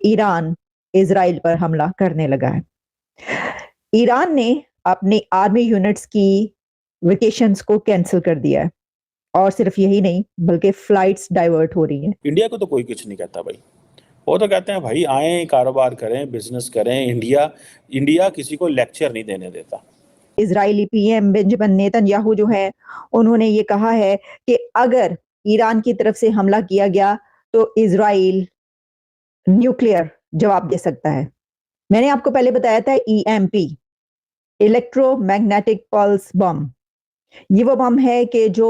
Iran Israel पर हमला करने लगा है। ईरान ने अपनी आर्मी यूनिट्स की वेकेशंस को कैंसिल कर दिया है और सिर्फ यही नहीं बल्कि फ्लाइट्स डाइवर्ट हो रही हैं। इंडिया को तो कोई कुछ नहीं कहता भाई। वो तो कहते हैं भाई आए कारोबार करें, बिजनेस करें। इंडिया इंडिया किसी को लेक्चर नहीं देने देता। इजरायली पीएम बेंजामिन नेतन्याहू जो है उन्होंने ये कहा है कि अगर ईरान की तरफ से हमला किया गया तो इजराइल न्यूक्लियर जवाब दे सकता है। मैंने आपको पहले बताया था ईएमपी, इलेक्ट्रोमैग्नेटिक पल्स बम। ये वो बम है कि जो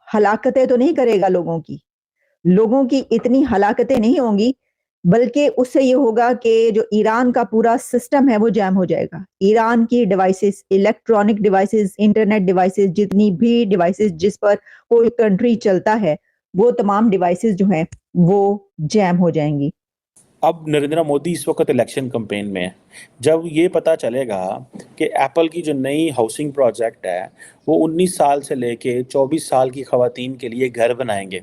हलाकतें तो नहीं करेगा लोगों की इतनी हलाकतें नहीं होंगी, बल्कि उससे ये होगा कि जो ईरान का पूरा सिस्टम है वो जैम हो जाएगा। ईरान की devices, electronic devices, internet devices, जितनी भी डिवाइसेस जिस पर कोई कंट्री चलता है, वो तमाम डिवाइसेस जो हैं वो जैम हो जाएंगी। अब नरेंद्र मोदी इस वक्त इलेक्शन कैंपेन में है। जब ये पता चलेगा कि एप्पल की जो नई हाउसिंग प्रोजेक्ट है वो 19 साल से लेके 24 साल की खवातीन के लिए घर बनाएंगे,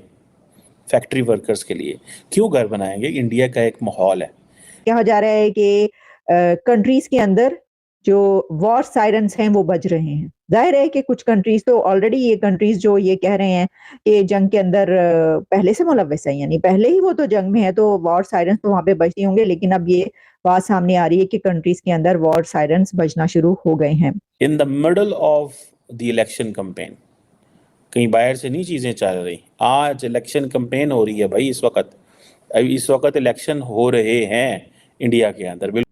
फैक्ट्री वर्कर्स के लिए। क्यों घर बनाएंगे? इंडिया का एक माहौल है। कहा जा रहा है कि कंट्रीज के अंदर जो वॉर सायरन्स हैं वो बज रहे हैं। जाहिर है कि कुछ कंट्रीज तो ऑलरेडी, ये कंट्रीज जो ये कह रहे हैं कि जंग के अंदर पहले से मुलव्वस है, यानी पहले ही वो तो जंग में है, तो वॉर सायरन्स तो वहां पे बजते होंगे। लेकिन अब ये बात सामने आ रही है कि कंट्रीज के अंदर वॉर सायरन्स बजना शुरू हो गए हैं। In the middle of the election campaign, कहीं बाहर से नहीं चीज़ें चल रही। आज इलेक्शन कैंपेन हो रही है भाई। इस वक्त इलेक्शन हो रहे हैं इंडिया के अंदर।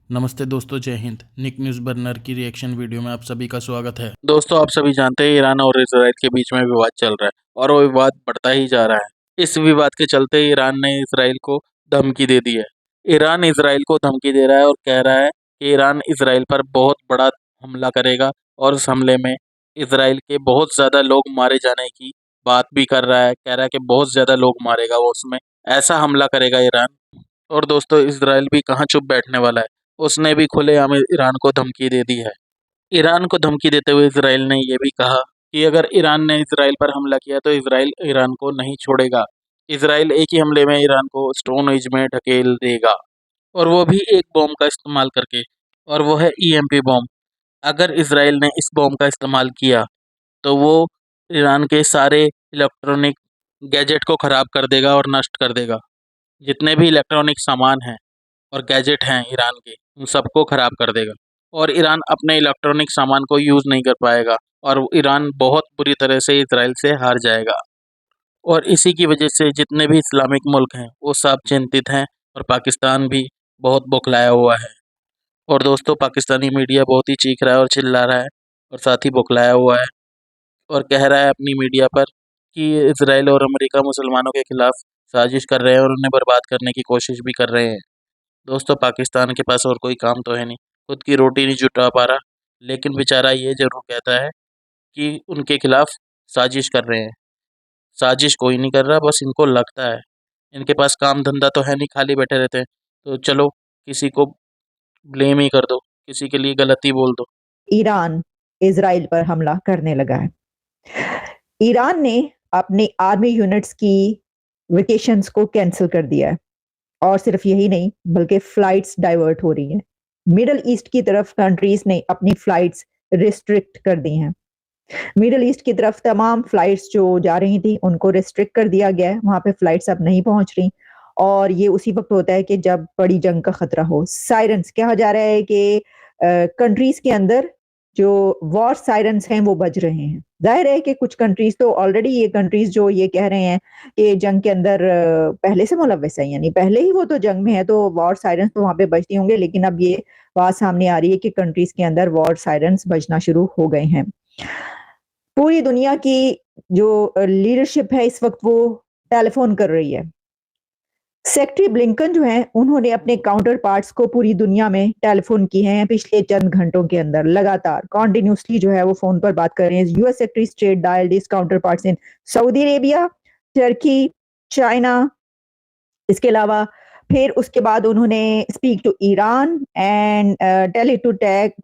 नमस्ते दोस्तों, जय हिंद। निक न्यूज़ बर्नर की रिएक्शन वीडियो में आप सभी का स्वागत है। दोस्तों, आप सभी जानते हैं ईरान और इजराइल के बीच में विवाद चल रहा है और वो विवाद बढ़ता ही जा रहा है। इस विवाद के चलते ईरान ने इजराइल को धमकी दे दी है। ईरान इजराइल को धमकी दे रहा है और कह रहा है कि ईरान इजराइल पर बहुत बड़ा हमला करेगा और उस हमले में इजराइल के बहुत ज़्यादा लोग मारे जाने की बात भी कर रहा है। कह रहा है कि बहुत ज़्यादा लोग मारेगा वो, उसमें ऐसा हमला करेगा ईरान। और दोस्तों, इजराइल भी कहाँ चुप बैठने वाला है, उसने भी खुलेआम ईरान को धमकी दे दी है। ईरान को धमकी देते हुए इजराइल ने यह भी कहा कि अगर ईरान ने इजराइल पर हमला किया तो इजराइल ईरान को नहीं छोड़ेगा। इजराइल एक ही हमले में ईरान को स्टोन एज में ढकेल देगा, और वो भी एक बॉम्ब का इस्तेमाल करके, और वो है ईएमपी बॉम्ब। अगर इजराइल ने इस बॉम्ब का इस्तेमाल किया तो वो ईरान के सारे इलेक्ट्रॉनिक गैजेट को ख़राब कर देगा और नष्ट कर देगा। जितने भी इलेक्ट्रॉनिक सामान हैं और गैजेट हैं ईरान के, उन सबको ख़राब कर देगा और ईरान अपने इलेक्ट्रॉनिक सामान को यूज़ नहीं कर पाएगा और ईरान बहुत बुरी तरह से इजराइल से हार जाएगा। और इसी की वजह से जितने भी इस्लामिक मुल्क हैं वो सब चिंतित हैं और पाकिस्तान भी बहुत बौखलाया हुआ है। और दोस्तों, पाकिस्तानी मीडिया बहुत ही चीख रहा है और चिल्ला रहा है और साथ ही बौखलाया हुआ है और कह रहा है अपनी मीडिया पर कि इजराइल और अमेरिका मुसलमानों के खिलाफ साजिश कर रहे हैं और उन्हें बर्बाद करने की कोशिश भी कर रहे हैं। दोस्तों, पाकिस्तान के पास और कोई काम तो है नहीं, खुद की रोटी नहीं जुटा पा रहा, लेकिन बेचारा ये ज़रूर कहता है कि उनके खिलाफ साजिश कर रहे हैं। साजिश कोई नहीं कर रहा, बस इनको लगता है। इनके पास काम धंधा तो है नहीं, खाली बैठे रहते हैं। तो चलो किसी को ब्लेम ही कर दो, किसी के लिए गलती बोल दो। ईरान इजराइल पर हमला करने लगा है। ईरान ने अपनी आर्मी यूनिट्स की वेकेशंस को कैंसिल कर दिया है और सिर्फ यही नहीं बल्कि फ्लाइट्स डाइवर्ट हो रही हैं। मिडल ईस्ट की तरफ कंट्रीज ने अपनी फ्लाइट्स रिस्ट्रिक्ट कर दी हैं। मिडल ईस्ट की तरफ तमाम फ्लाइट्स जो जा रही थी उनको रिस्ट्रिक्ट कर दिया गया है, वहां पे फ्लाइट्स अब नहीं पहुंच रही। और ये उसी वक्त होता है कि जब बड़ी जंग का खतरा हो। सायरन्स, कहा जा रहा है कि कंट्रीज के अंदर जो वॉर सायरन्स हैं वो बज रहे हैं। जाहिर है कि कुछ कंट्रीज तो ऑलरेडी, ये कंट्रीज जो ये कह रहे हैं कि जंग के अंदर पहले से मुलव्वस है, यानी पहले ही वो तो जंग में है, तो वॉर सायरन्स तो वहां पे बजते होंगे। लेकिन अब ये बात सामने आ रही है कि कंट्रीज के अंदर वॉर सायरन्स बजना शुरू हो गए हैं। पूरी दुनिया की जो लीडरशिप है इस वक्त वो टेलीफोन कर रही है। सेक्रेटरी ब्लिंकन जो है उन्होंने अपने काउंटर पार्ट्स को पूरी दुनिया में टेलीफोन किए हैं पिछले चंद घंटों के अंदर। लगातार कॉन्टिन्यूसली जो है वो फोन पर बात कर रहे हैं। US secretary state dialled his counterparts in Saudi Arabia, Turkey, China. इसके अलावा फिर उसके बाद उन्होंने speak to Iran and tell it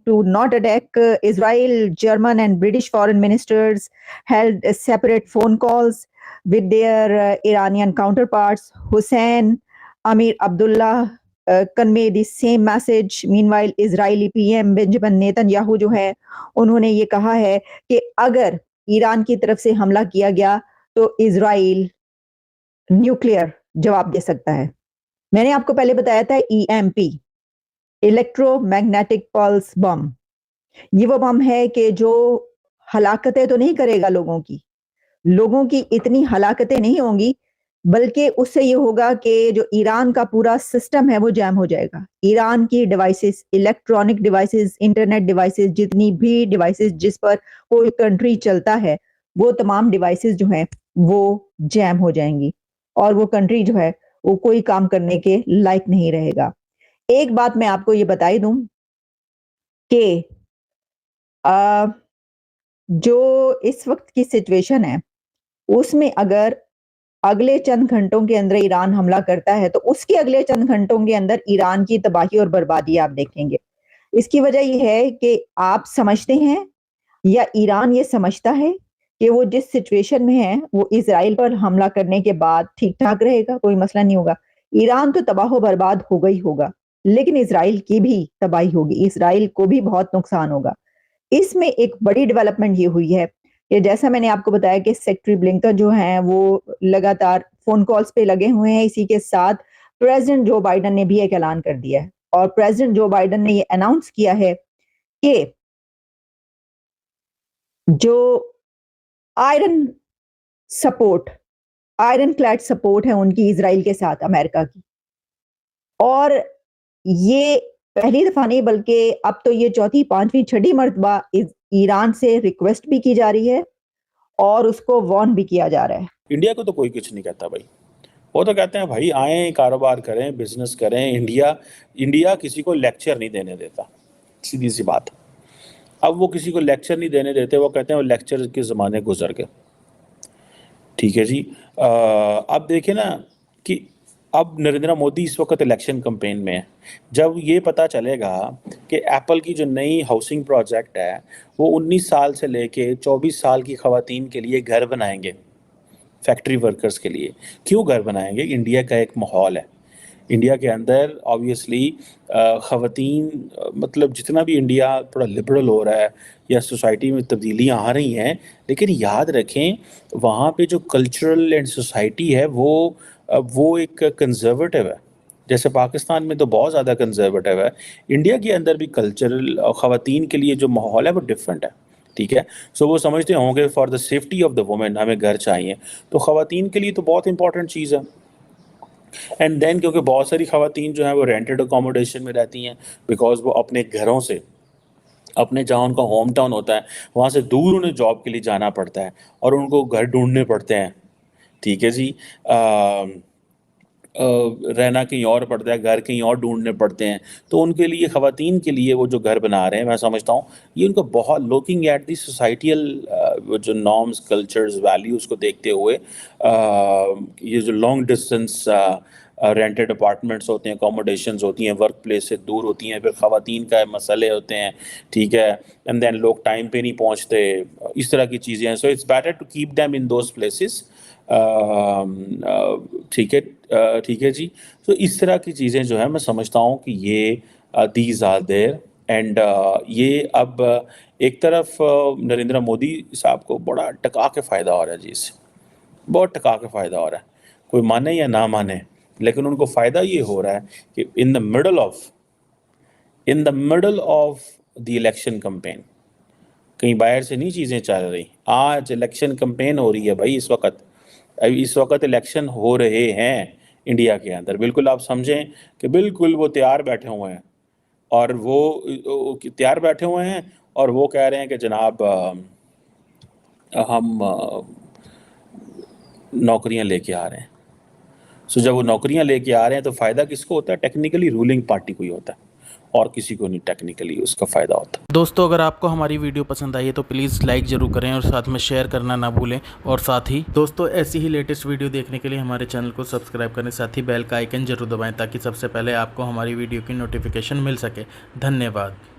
to not attack Israel. German and British foreign ministers held separate phone calls. with their Iranian counterparts. Hussein Amir Abdullah convey the same message. Meanwhile, Israeli PM Benjamin Netanyahu जो है उन्होंने ये कहा है कि अगर Iran की तरफ से हमला किया गया तो इजराइल न्यूक्लियर जवाब दे सकता है। मैंने आपको पहले बताया था EMP, इलेक्ट्रोमैग्नेटिक पल्स बम। ये वो बम है कि जो हलाकतें तो नहीं करेगा लोगों की इतनी हलाकतें नहीं होंगी, बल्कि उससे ये होगा कि जो ईरान का पूरा सिस्टम है वो जैम हो जाएगा। ईरान की devices, electronic devices, internet devices, जितनी भी डिवाइसेस जिस पर कोई कंट्री चलता है, वो तमाम डिवाइसेस जो हैं वो जैम हो जाएंगी और वो कंट्री जो है वो कोई काम करने के लायक नहीं रहेगा। एक बात मैं आपको ये बताई दूं कि जो इस वक्त की सिचुएशन है उसमें अगर अगले चंद घंटों के अंदर ईरान हमला करता है तो उसके अगले चंद घंटों के अंदर ईरान की तबाही और बर्बादी आप देखेंगे। इसकी वजह यह है कि आप समझते हैं या ईरान ये समझता है कि वो जिस सिचुएशन में है वो इजराइल पर हमला करने के बाद ठीक ठाक रहेगा, कोई मसला नहीं होगा। ईरान तो तबाह बर्बाद होगा ही होगा, लेकिन इजराइल की भी तबाही होगी, इजराइल को भी बहुत नुकसान होगा। इसमें एक बड़ी डेवलपमेंट ये हुई है कि जैसा मैंने आपको बताया कि सेक्रेटरी ब्लिंकन जो हैं वो लगातार फोन कॉल्स पे लगे हुए हैं। इसी के साथ प्रेसिडेंट जो बाइडन ने भी एक ऐलान कर दिया है और प्रेसिडेंट जो बाइडन ने ये अनाउंस किया है कि जो आयरन क्लैड सपोर्ट है उनकी इजराइल के साथ अमेरिका की, और ये पहली दफा नहीं बल्कि अब तो ये चौथी, पांचवी, छठी मर्तबा ईरान से रिक्वेस्ट भी की जा रही है और उसको वार्न भी किया जा रहा है। इंडिया को तो कोई कुछ नहीं कहता भाई, वो तो कहते हैं भाई आए कारोबार करें, बिजनेस करें। इंडिया किसी को लेक्चर नहीं देने देता, सीधी सी बात। अब वो किसी को लेक्चर नहीं देने देते, वो कहते हैं वो लेक्चर के ज़माने गुजर गए। ठीक है जी। अब देखें ना कि अब नरेंद्र मोदी इस वक्त इलेक्शन कैंपेन में है। जब ये पता चलेगा कि एप्पल की जो नई हाउसिंग प्रोजेक्ट है वो 19 साल से लेके 24 साल की ख़वातीन के लिए घर बनाएंगे, फैक्ट्री वर्कर्स के लिए। क्यों घर बनाएंगे? इंडिया का एक माहौल है, इंडिया के अंदर ऑब्वियसली ख़वातीन मतलब जितना भी इंडिया थोड़ा लिबरल हो रहा है या सोसाइटी में तब्दीलियाँ आ रही हैं, लेकिन याद रखें वहाँ पे जो कल्चरल एंड सोसाइटी है वो एक कंजर्वेटिव है। जैसे पाकिस्तान में तो बहुत ज़्यादा कंजर्वेटिव है, इंडिया के अंदर भी कल्चरल ख़वातीन के लिए जो माहौल है वो डिफरेंट है। ठीक है, सो वो समझते होंगे for the safety of the women हमें घर चाहिए, तो ख़वातीन के लिए तो बहुत इंपॉर्टेंट चीज़ है। एंड देन क्योंकि बहुत सारी ख़वातीन जो हैं वो रेंटेड अकोमोडेशन में रहती हैं, बिकॉज वो अपने घरों से, अपने जहाँ उनका होम टाउन होता है वहाँ से दूर उन्हें जॉब के लिए जाना पड़ता है और उनको घर ढूंढने पड़ते हैं। ठीक है जी। रहना कहीं और पड़ता है, घर कहीं और ढूंढने पड़ते हैं, तो उनके लिए ख़वातीन के लिए वो जो घर बना रहे हैं, मैं समझता हूँ ये उनको बहुत लुकिंग एट दी सोसाइटियल जो नॉर्म्स, कल्चर्स, वैल्यूज़ को देखते हुए ये जो लॉन्ग डिस्टेंस रेंटेड अपार्टमेंट्स होते हैं, अकोमोडेशंस होती हैं, वर्क प्लेस से दूर होती हैं, फिर ख़वातीन का मसले होते हैं। ठीक है, एंड देन लोग टाइम पे नहीं पहुँचते, इस तरह की चीज़ें हैं। So it's better to keep them in those places. ठीक है जी। तो इस तरह की चीज़ें जो है मैं समझता हूँ कि ये दीज आर देयर एंड ये अब एक तरफ नरेंद्र मोदी साहब को बड़ा टका के फ़ायदा हो रहा है जी, इससे बहुत टका के फ़ायदा हो रहा है, कोई माने या ना माने, लेकिन उनको फ़ायदा ये हो रहा है कि in the middle of the election campaign, कहीं बाहर से नहीं चीज़ें चल रही, आज इलेक्शन कैंपेन हो रही है भाई। इस वक्त इलेक्शन हो रहे हैं इंडिया के अंदर। बिल्कुल आप समझें कि बिल्कुल वो तैयार बैठे हुए हैं और वो तैयार बैठे हुए हैं और वो कह रहे हैं कि जनाब हम नौकरियां लेके आ रहे हैं। सो जब वो नौकरियां लेके आ रहे हैं तो फ़ायदा किसको होता है? टेक्निकली रूलिंग पार्टी को ही होता है और किसी को नहीं टेक्निकली उसका फ़ायदा होता। दोस्तों अगर आपको हमारी वीडियो पसंद आई है तो प्लीज़ लाइक ज़रूर करें और साथ में शेयर करना ना भूलें। और साथ ही दोस्तों ऐसी ही लेटेस्ट वीडियो देखने के लिए हमारे चैनल को सब्सक्राइब करें, साथ ही बेल का आइकन जरूर दबाएं ताकि सबसे पहले आपको हमारी वीडियो की नोटिफिकेशन मिल सके। धन्यवाद।